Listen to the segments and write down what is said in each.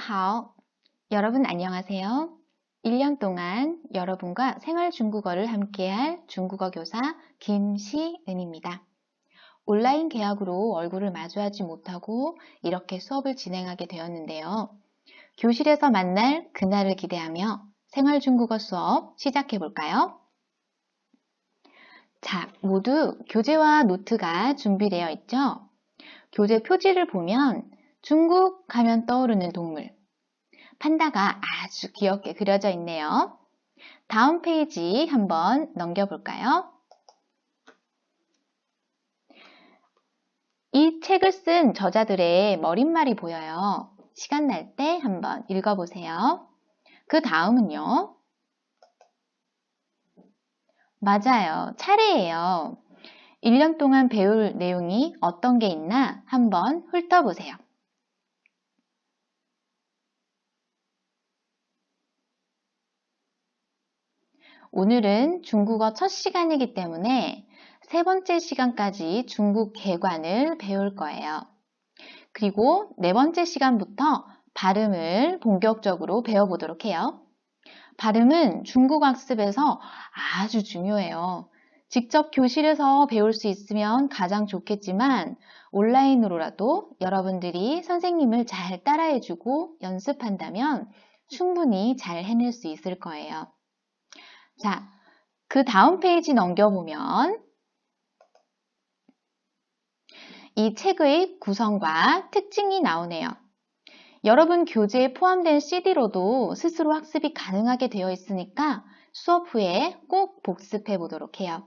大家好. 여러분 안녕하세요. 1년 동안 여러분과 생활 중국어를 함께할 중국어 교사 김시은입니다. 온라인 계약으로 얼굴을 마주하지 못하고 이렇게 수업을 진행하게 되었는데요. 교실에서 만날 그날을 기대하며 생활 중국어 수업 시작해 볼까요? 자, 모두 교재와 노트가 준비되어 있죠? 교재 표지를 보면 중국 하면 떠오르는 동물, 판다가 아주 귀엽게 그려져 있네요. 다음 페이지 한번 넘겨볼까요? 이 책을 쓴 저자들의 머릿말이 보여요. 시간 날 때 한번 읽어보세요. 그 다음은요. 맞아요. 차례예요. 1년 동안 배울 내용이 어떤 게 있나 한번 훑어보세요. 오늘은 중국어 첫 시간이기 때문에 세 번째 시간까지 중국 개관을 배울 거예요. 그리고 네 번째 시간부터 발음을 본격적으로 배워보도록 해요. 발음은 중국 학습에서 아주 중요해요. 직접 교실에서 배울 수 있으면 가장 좋겠지만 온라인으로라도 여러분들이 선생님을 잘 따라해주고 연습한다면 충분히 잘 해낼 수 있을 거예요. 자, 그 다음 페이지 넘겨보면 이 책의 구성과 특징이 나오네요. 여러분 교재에 포함된 CD로도 스스로 학습이 가능하게 되어 있으니까 수업 후에 꼭 복습해 보도록 해요.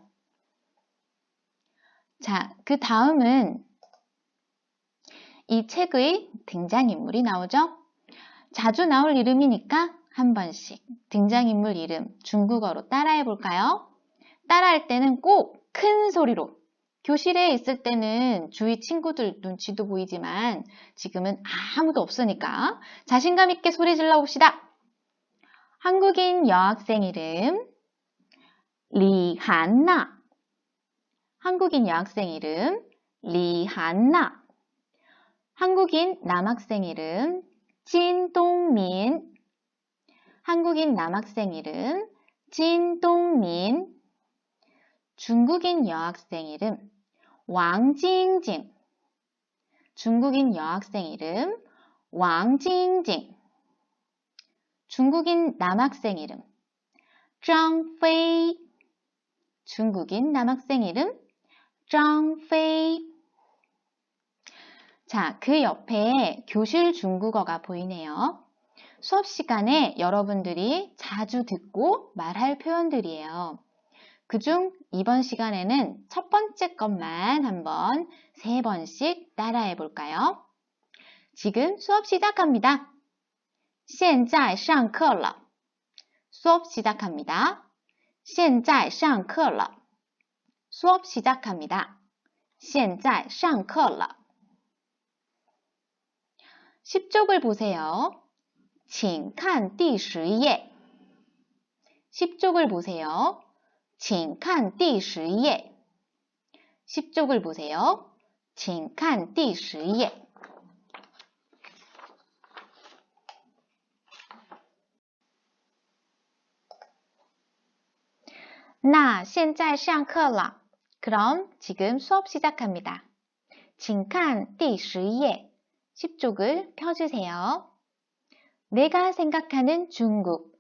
자, 그 다음은 이 책의 등장인물이 나오죠? 자주 나올 이름이니까 한 번씩 등장인물 이름 중국어로 따라해 볼까요? 따라할 때는 꼭 큰 소리로. 교실에 있을 때는 주위 친구들 눈치도 보이지만 지금은 아무도 없으니까 자신감 있게 소리 질러 봅시다. 한국인 여학생 이름 리한나. 한국인 여학생 이름 리한나. 한국인 남학생 이름 진동민. 한국인 남학생 이름 진동민. 중국인 여학생 이름 왕징징. 중국인 여학생 이름 왕징징. 중국인 남학생 이름 장페이. 중국인 남학생 이름 장페이. 자, 그 옆에 교실 중국어가 보이네요. 수업 시간에 여러분들이 자주 듣고 말할 표현들이에요. 그중 이번 시간에는 첫 번째 것만 한번 3번씩 따라해 볼까요? 지금 수업 시작합니다. 现在上课了. 수업 시작합니다. 现在上课了. 수업 시작합니다. 现在上课了. 10쪽을 보세요. 请看第10页. 10쪽을 보세요. 请看第10页. 10쪽을 보세요. 请看第10页. 나现在上课了. 그럼 지금 수업 시작합니다. 请看第10页. 10쪽을 펴주세요. 내가 생각하는 중국.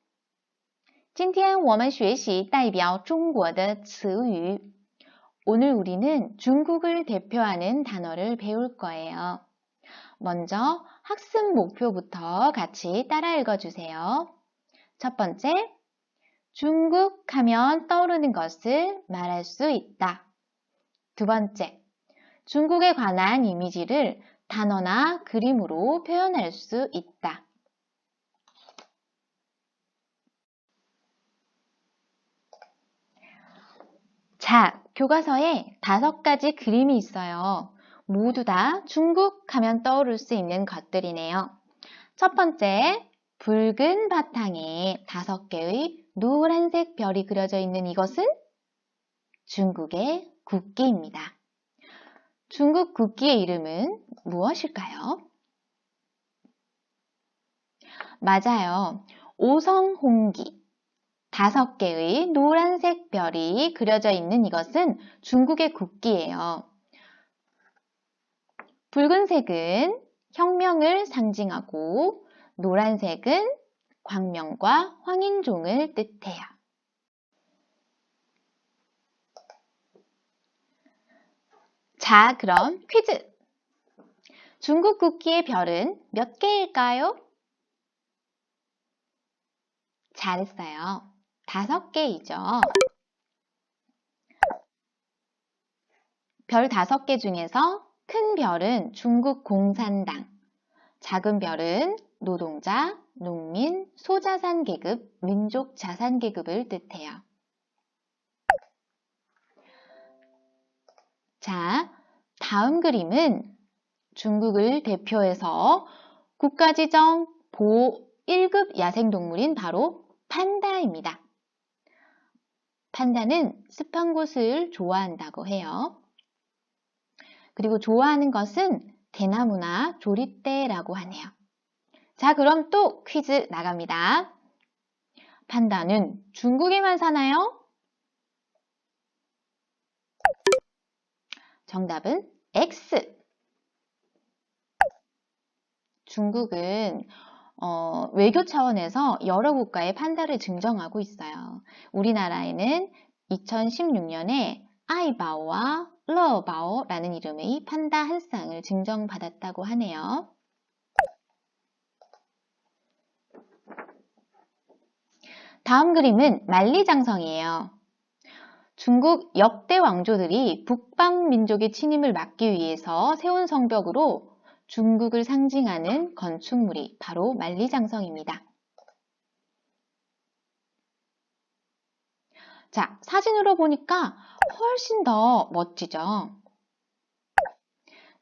今天我们学习代表中国的词语. 오늘 우리는 중국을 대표하는 단어를 배울 거예요. 먼저 학습 목표부터 같이 따라 읽어주세요. 첫 번째, 중국 하면 떠오르는 것을 말할 수 있다. 두 번째, 중국에 관한 이미지를 단어나 그림으로 표현할 수 있다. 자, 교과서에 5가지 그림이 있어요. 모두 다 중국 하면 떠오를 수 있는 것들이네요. 첫 번째, 붉은 바탕에 5개의 노란색 별이 그려져 있는 이것은 중국의 국기입니다. 중국 국기의 이름은 무엇일까요? 맞아요. 오성홍기. 5개의 노란색 별이 그려져 있는 이것은 중국의 국기예요. 붉은색은 혁명을 상징하고 노란색은 광명과 황인종을 뜻해요. 자, 그럼 퀴즈! 중국 국기의 별은 몇 개일까요? 잘했어요. 5개이죠. 별 5개 중에서 큰 별은 중국 공산당, 작은 별은 노동자, 농민, 소자산 계급, 민족 자산 계급을 뜻해요. 자, 다음 그림은 중국을 대표해서 국가지정 보호 1급 야생동물인 바로 판다입니다. 판다는 습한 곳을 좋아한다고 해요. 그리고 좋아하는 것은 대나무나 조릿대라고 하네요. 자, 그럼 또 퀴즈 나갑니다. 판다는 중국에만 사나요? 정답은 X. 중국은 외교 차원에서 여러 국가에 판다를 증정하고 있어요. 우리나라에는 2016년에 아이바오와 러바오라는 이름의 판다 한 쌍을 증정받았다고 하네요. 다음 그림은 만리장성이에요. 중국 역대 왕조들이 북방 민족의 침입을 막기 위해서 세운 성벽으로 중국을 상징하는 건축물이 바로 만리장성입니다. 자, 사진으로 보니까 훨씬 더 멋지죠?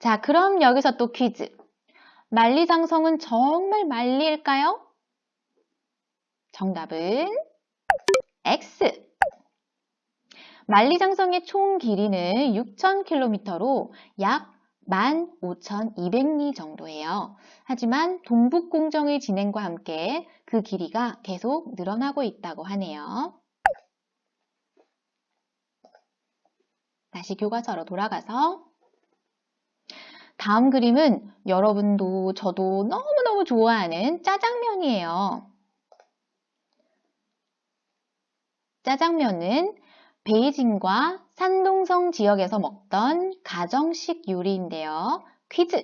자, 그럼 여기서 또 퀴즈. 만리장성은 정말 만리일까요? 정답은 X. 만리장성의 총 길이는 6,000km로 약 15,200리 정도예요. 하지만 동북공정의 진행과 함께 그 길이가 계속 늘어나고 있다고 하네요. 다시 교과서로 돌아가서 다음 그림은 여러분도 저도 너무너무 좋아하는 짜장면이에요. 짜장면은 베이징과 산동성 지역에서 먹던 가정식 요리인데요. 퀴즈!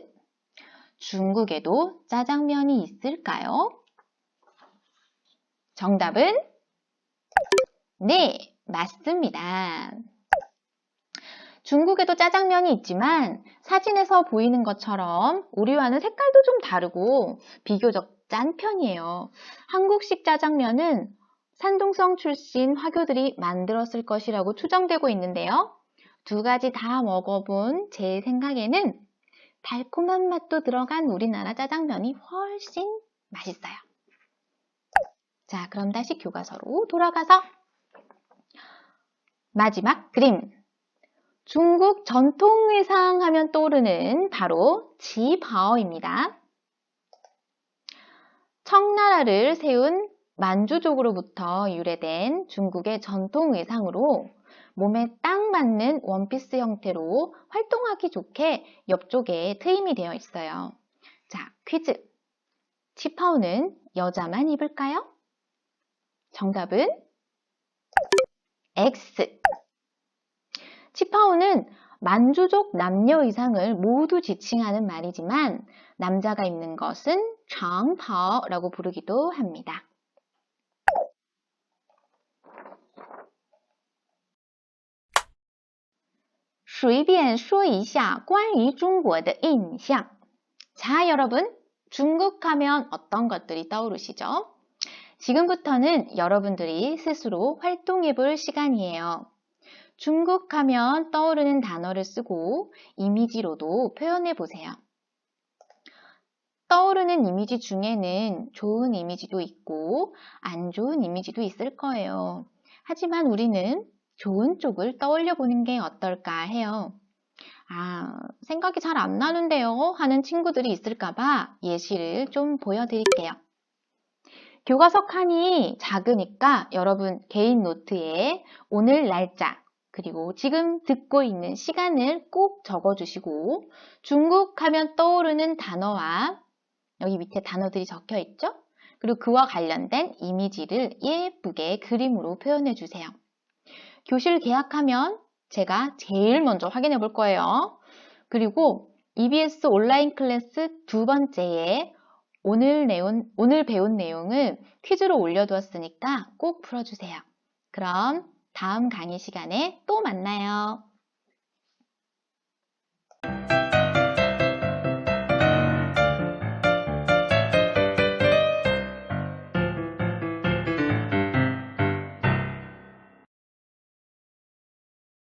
중국에도 짜장면이 있을까요? 정답은 네, 맞습니다. 중국에도 짜장면이 있지만 사진에서 보이는 것처럼 우리와는 색깔도 좀 다르고 비교적 짠 편이에요. 한국식 짜장면은 산동성 출신 화교들이 만들었을 것이라고 추정되고 있는데요. 2가지 다 먹어본 제 생각에는 달콤한 맛도 들어간 우리나라 짜장면이 훨씬 맛있어요. 자, 그럼 다시 교과서로 돌아가서 마지막 그림. 중국 전통의상 하면 떠오르는 바로 지바오입니다. 청나라를 세운 만주족으로부터 유래된 중국의 전통의상으로 몸에 딱 맞는 원피스 형태로 활동하기 좋게 옆쪽에 트임이 되어 있어요. 자, 퀴즈! 치파오는 여자만 입을까요? 정답은 X! 치파오는 만주족 남녀 의상을 모두 지칭하는 말이지만 남자가 입는 것은 장파오라고 부르기도 합니다. 随便说一下关于中国的印象. 자, 여러분, 중국 하면 어떤 것들이 떠오르시죠? 지금부터는 여러분들이 스스로 활동해 볼 시간이에요. 중국 하면 떠오르는 단어를 쓰고 이미지로도 표현해 보세요. 떠오르는 이미지 중에는 좋은 이미지도 있고 안 좋은 이미지도 있을 거예요. 하지만 우리는 좋은 쪽을 떠올려 보는 게 어떨까 해요. 생각이 잘 안 나는데요 하는 친구들이 있을까봐 예시를 좀 보여드릴게요. 교과서 칸이 작으니까 여러분 개인 노트에 오늘 날짜 그리고 지금 듣고 있는 시간을 꼭 적어주시고 중국 하면 떠오르는 단어와 여기 밑에 단어들이 적혀 있죠? 그리고 그와 관련된 이미지를 예쁘게 그림으로 표현해 주세요. 교실 개학하면 제가 제일 먼저 확인해 볼 거예요. 그리고 EBS 온라인 클래스 두 번째에 오늘 배운 내용을 퀴즈로 올려두었으니까 꼭 풀어주세요. 그럼 다음 강의 시간에 또 만나요.